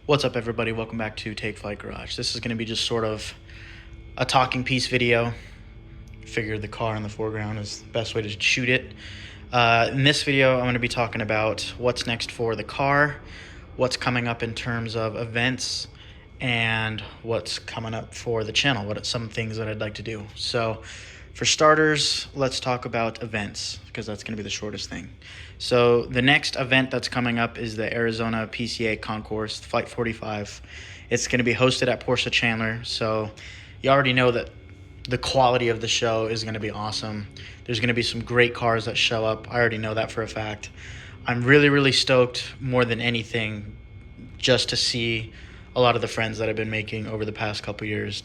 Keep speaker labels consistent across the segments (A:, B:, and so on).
A: What's up, everybody? Welcome back to Take Flight Garage. This is going to be just sort of a talking piece video. Figured the car in the foreground is the best way to shoot it. In this video, I'm going to be talking about what's next for the car, what's coming up in terms of events, and what's coming up for the channel, what are some things that I'd like to do. So for starters, let's talk about events, because that's going to be the shortest thing. So the next event that's coming up is the Arizona PCA Concourse, Flight 45. It's going to be hosted at Porsche Chandler, so you already know that the quality of the show is going to be awesome. There's going to be some great cars that show up. I already know that for a fact. I'm really stoked more than anything just to see a lot of the friends that I've been making over the past couple years.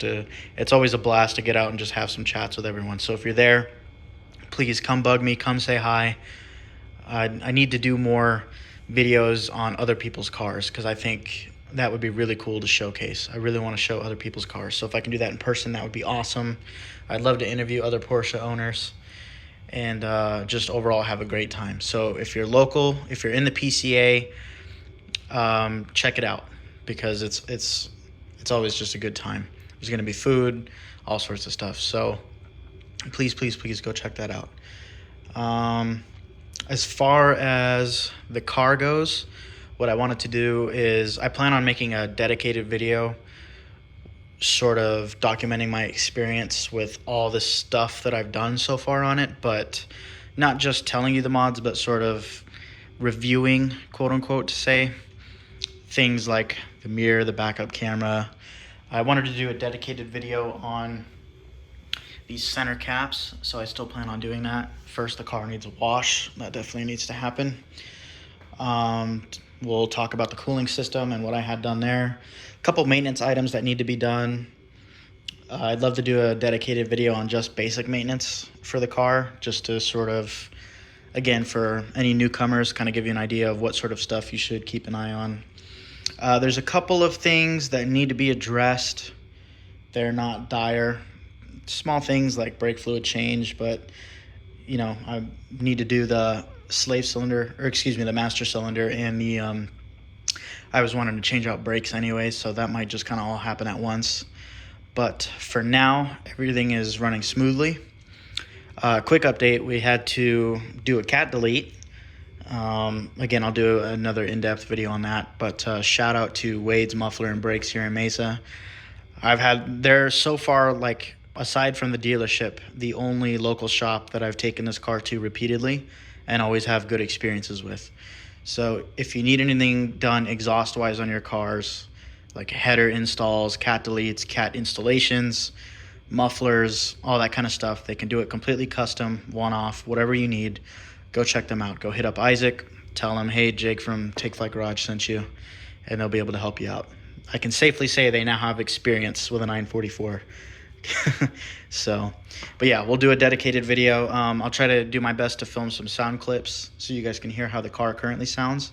A: It's always a blast to get out and just have some chats with everyone. So if you're there, please come bug me, come say hi. I need to do more videos on other people's cars because I think that would be really cool to showcase. I really want to show other people's cars. So if I can do that in person, that would be awesome. I'd love to interview other Porsche owners and just overall have a great time. So if you're local, if you're in the PCA, check it out because it's always just a good time. There's going to be food, all sorts of stuff. So please go check that out. As far as the car goes, what I wanted to do is I plan on making a dedicated video sort of documenting my experience with all the stuff that I've done so far on it, but not just telling you the mods, but sort of reviewing, quote unquote, to say things like the mirror, the backup camera. I wanted to do a dedicated video on these center caps, so I still plan on doing that. First, the car needs a wash. That definitely needs to happen. We'll talk about the cooling system and what I had done there. A couple maintenance items that need to be done. I'd love to do a dedicated video on just basic maintenance for the car, just to sort of, again, for any newcomers, kind of give you an idea of what sort of stuff you should keep an eye on. There's a couple of things that need to be addressed. They're not dire. Small things like brake fluid change, but you know, I need to do the the master cylinder, and the I was wanting to change out brakes anyway, so that might just kind of all happen at once. But for now, everything is running smoothly. Quick update, we had to do a cat delete. Again, I'll do another in-depth video on that, but shout out to Wade's Muffler and Brakes here in Mesa. They're so far, like, aside from the dealership, the only local shop that I've taken this car to repeatedly and always have good experiences with. So if you need anything done exhaust-wise on your cars, like header installs, cat deletes, cat installations, mufflers, all that kind of stuff, they can do it completely custom, one-off, whatever you need. Go check them out. Go hit up Isaac, tell him, hey, Jake from Take Flight Garage sent you, and they'll be able to help you out. I can safely say they now have experience with a 944. So, but yeah, we'll do a dedicated video. I'll try to do my best to film some sound clips so you guys can hear how the car currently sounds.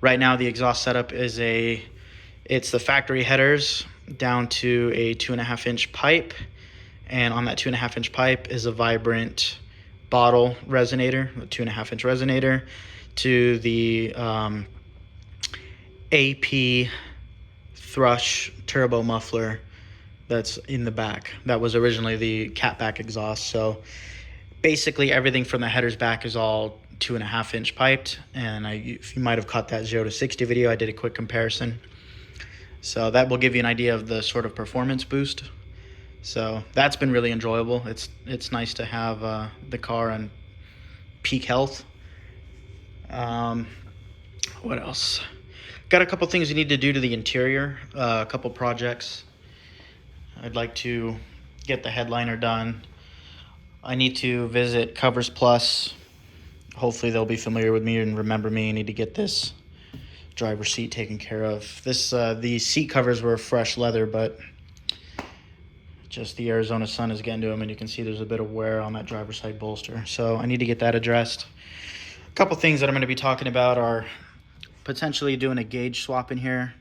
A: Right now, the exhaust setup is it's the factory headers down to a 2.5-inch pipe, and on that 2.5-inch pipe is a Vibrant bottle resonator, a 2.5-inch resonator, to the AP Thrush turbo muffler that's in the back. That was originally the catback exhaust. So basically everything from the headers back is all 2.5-inch piped, and if you might have caught that 0 to 60 video, I did a quick comparison. So that will give you an idea of the sort of performance boost. So that's been really enjoyable. It's nice to have the car in peak health. What else? Got a couple things you need to do to the interior, a couple projects. I'd like to get the headliner done. I need to visit Covers Plus. Hopefully they'll be familiar with me and remember me. I need to get this driver's seat taken care of. The seat covers were fresh leather, but just the Arizona sun is getting to them, and you can see there's a bit of wear on that driver's side bolster. So I need to get that addressed. A couple things that I'm going to be talking about are potentially doing a gauge swap in here.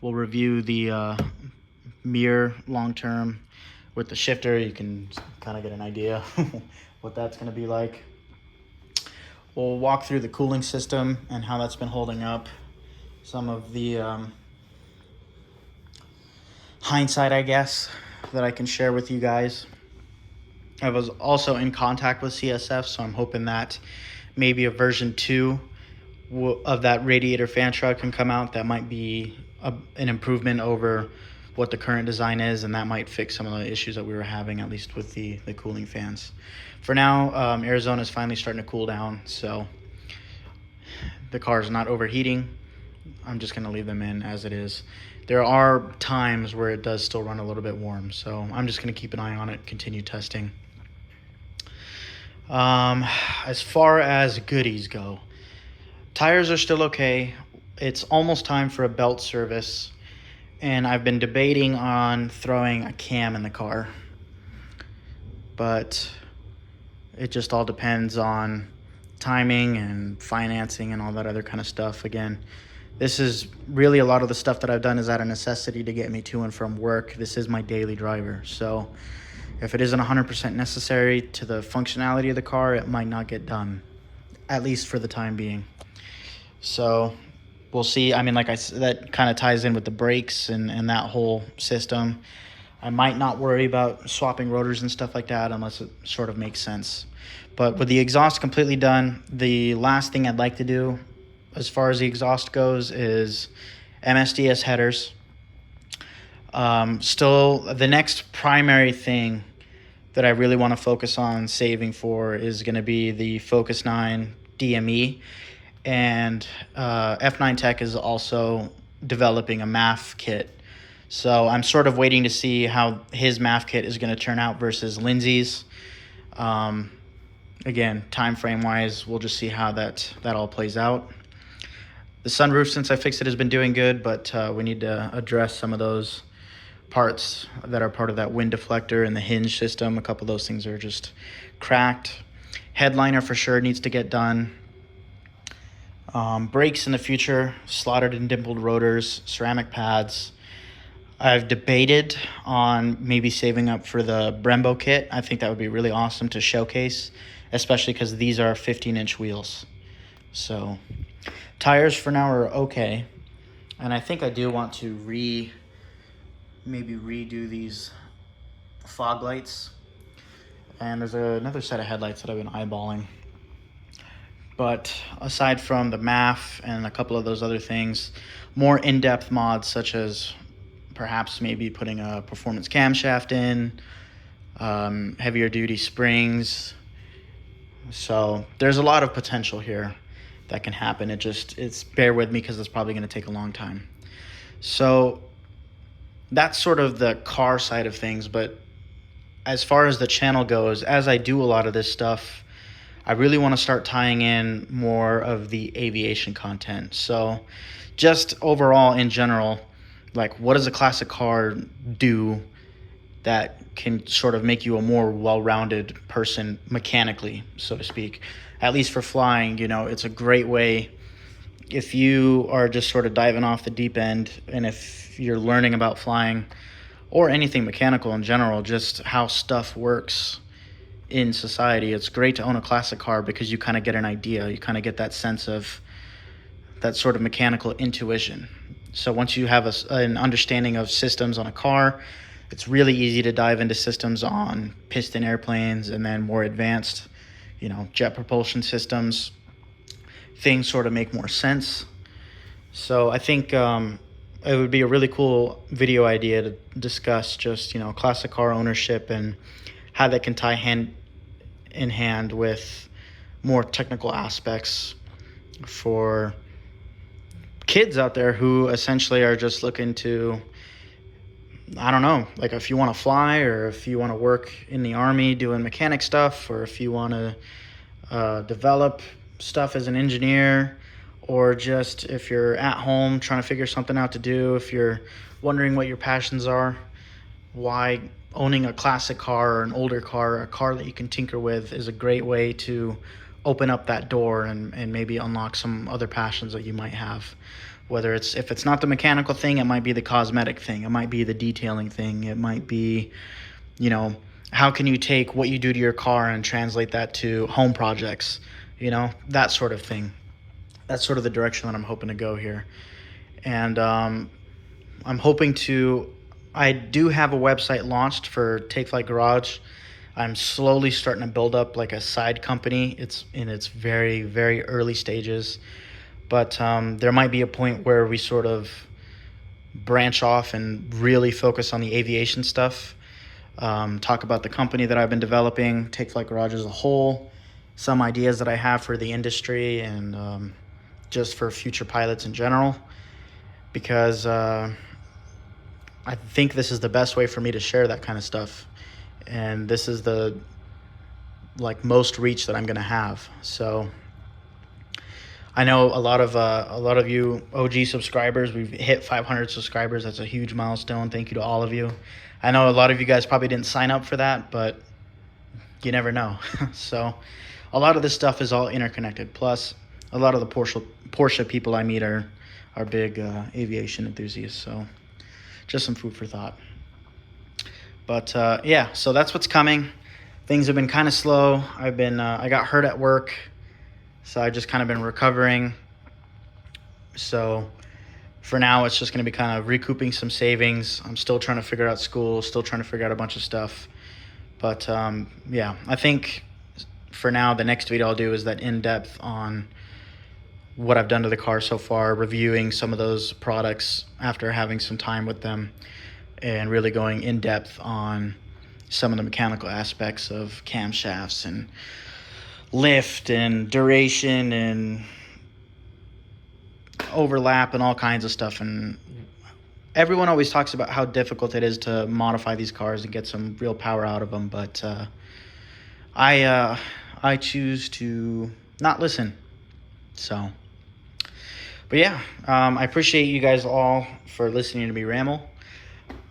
A: We'll review the mirror long term with the shifter. You can kind of get an idea what that's going to be like. We'll walk through the cooling system and how that's been holding up. some of the hindsight, I guess, that I can share with you guys. I was also in contact with CSF, so I'm hoping that maybe a version 2 of that radiator fan shroud can come out. That might be an improvement over what the current design is, and that might fix some of the issues that we were having, at least with the cooling fans. For now, Arizona is finally starting to cool down, so the car is not overheating. I'm just going to leave them in as it is. There are times where it does still run a little bit warm, so I'm just going to keep an eye on it, continue testing. As far as goodies go, tires are still okay. It's almost time for a belt service, and I've been debating on throwing a cam in the car, but it just all depends on timing and financing and all that other kind of stuff. Again, this is really, a lot of the stuff that I've done is out of necessity to get me to and from work. This is my daily driver, so if it isn't 100% necessary to the functionality of the car, it might not get done, at least for the time being. So we'll see. I mean, like I said, that kind of ties in with the brakes and that whole system. I might not worry about swapping rotors and stuff like that unless it sort of makes sense. But with the exhaust completely done, the last thing I'd like to do as far as the exhaust goes is MSDS headers. Still, the next primary thing that I really want to focus on saving for is going to be the Focus 9 DME. And F9 Tech is also developing a MAF kit. So I'm sort of waiting to see how his MAF kit is going to turn out versus Lindsay's. Again, time frame wise, we'll just see how that all plays out. The sunroof, since I fixed it, has been doing good, but we need to address some of those parts that are part of that wind deflector and the hinge system. A couple of those things are just cracked. Headliner for sure needs to get done. Brakes in the future, slotted and dimpled rotors, ceramic pads. I've debated on maybe saving up for the Brembo kit. I think that would be really awesome to showcase, especially because these are 15-inch wheels. So tires for now are okay. And I think I do want to maybe redo these fog lights. And there's another set of headlights that I've been eyeballing. But aside from the MAF and a couple of those other things, more in-depth mods such as perhaps maybe putting a performance camshaft in, heavier duty springs. So there's a lot of potential here that can happen. It's bear with me because it's probably going to take a long time. So that's sort of the car side of things. But as far as the channel goes, as I do a lot of this stuff, I really want to start tying in more of the aviation content. So just overall in general, like, what does a classic car do that can sort of make you a more well-rounded person mechanically, so to speak? At least for flying, it's a great way if you are just sort of diving off the deep end, and if you're learning about flying or anything mechanical in general, just how stuff works in society. It's great to own a classic car because you kind of get an idea. You kind of get that sense of that sort of mechanical intuition. So once you have an understanding of systems on a car, it's really easy to dive into systems on piston airplanes and then more advanced, jet propulsion systems. Things sort of make more sense. So I think it would be a really cool video idea to discuss just, classic car ownership and how that can tie hand in hand with more technical aspects for kids out there who essentially are just looking to, I don't know, like if you want to fly or if you want to work in the Army doing mechanic stuff, or if you want to develop stuff as an engineer, or just if you're at home trying to figure something out to do, if you're wondering what your passions are, why owning a classic car or an older car, a car that you can tinker with, is a great way to open up that door and maybe unlock some other passions that you might have. Whether if it's not the mechanical thing, it might be the cosmetic thing. It might be the detailing thing. It might be, how can you take what you do to your car and translate that to home projects? That sort of thing. That's sort of the direction that I'm hoping to go here. And I'm hoping to. I do have a website launched for Take Flight Garage. I'm slowly starting to build up like a side company. It's in its very, very early stages, but there might be a point where we sort of branch off and really focus on the aviation stuff. Talk about the company that I've been developing, Take Flight Garage as a whole, some ideas that I have for the industry, and just for future pilots in general, because I think this is the best way for me to share that kind of stuff, and this is the most reach that I'm going to have. So I know a lot of you OG subscribers. We've hit 500 subscribers. That's a huge milestone. Thank you to all of you. I know a lot of you guys probably didn't sign up for that, but you never know. So a lot of this stuff is all interconnected. Plus, a lot of the Porsche people I meet are big aviation enthusiasts. So just some food for thought. But yeah, so that's what's coming. Things have been kind of slow. I got hurt at work, so I've just kind of been recovering. So for now, it's just going to be kind of recouping some savings. I'm still trying to figure out school, still trying to figure out a bunch of stuff. But yeah, I think for now, the next video I'll do is that in-depth on what I've done to the car so far, reviewing some of those products after having some time with them, and really going in-depth on some of the mechanical aspects of camshafts and lift and duration and overlap and all kinds of stuff. And everyone always talks about how difficult it is to modify these cars and get some real power out of them, but I choose to not listen. So, but yeah, I appreciate you guys all for listening to me ramble.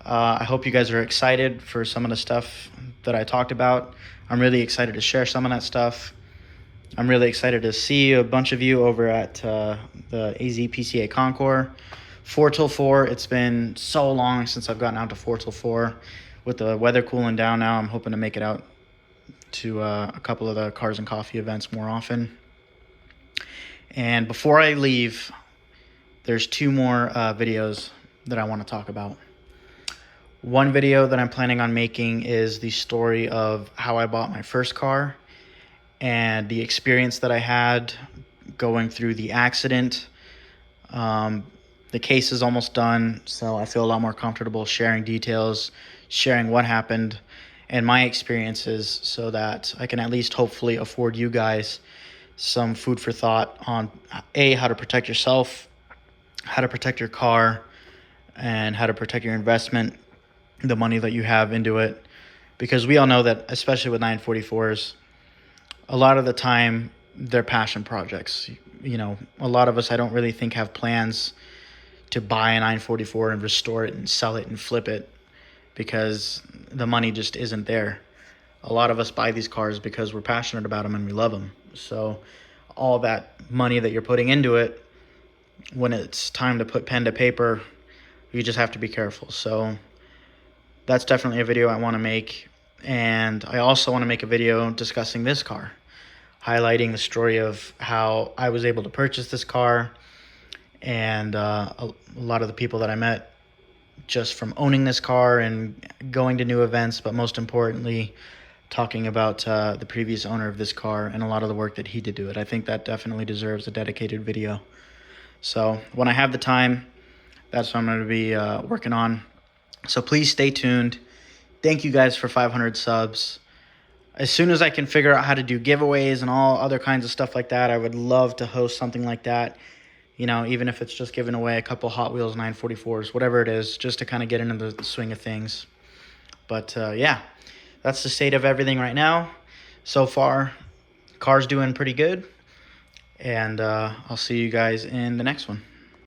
A: I hope you guys are excited for some of the stuff that I talked about. I'm really excited to share some of that stuff. I'm really excited to see a bunch of you over at the AZPCA Concours. 4 till 4. It's been so long since I've gotten out to 4 till 4. With the weather cooling down now, I'm hoping to make it out to a couple of the Cars and Coffee events more often. And before I leave, there's 2 more videos that I want to talk about. One video that I'm planning on making is the story of how I bought my first car and the experience that I had going through the accident. The case is almost done, so I feel a lot more comfortable sharing details, sharing what happened and my experiences, so that I can at least hopefully afford you guys some food for thought on how to protect yourself, how to protect your car, and how to protect your investment, the money that you have into it. Because we all know that, especially with 944s, a lot of the time they're passion projects. A lot of us, I don't really think, have plans to buy a 944 and restore it and sell it and flip it, because the money just isn't there. A lot of us buy these cars because we're passionate about them and we love them. So all that money that you're putting into it, when it's time to put pen to paper, you just have to be careful. So that's definitely a video I want to make. And I also want to make a video discussing this car, highlighting the story of how I was able to purchase this car, and a lot of the people that I met just from owning this car and going to new events, but most importantly, talking about the previous owner of this car and a lot of the work that he did to it. I think that definitely deserves a dedicated video. So when I have the time, that's what I'm going to be working on. So please stay tuned. Thank you guys for 500 subs. As soon as I can figure out how to do giveaways and all other kinds of stuff like that, I would love to host something like that. Even if it's just giving away a couple Hot Wheels 944s, whatever it is, just to kind of get into the swing of things. But yeah, that's the state of everything right now. So far, car's doing pretty good. And I'll see you guys in the next one.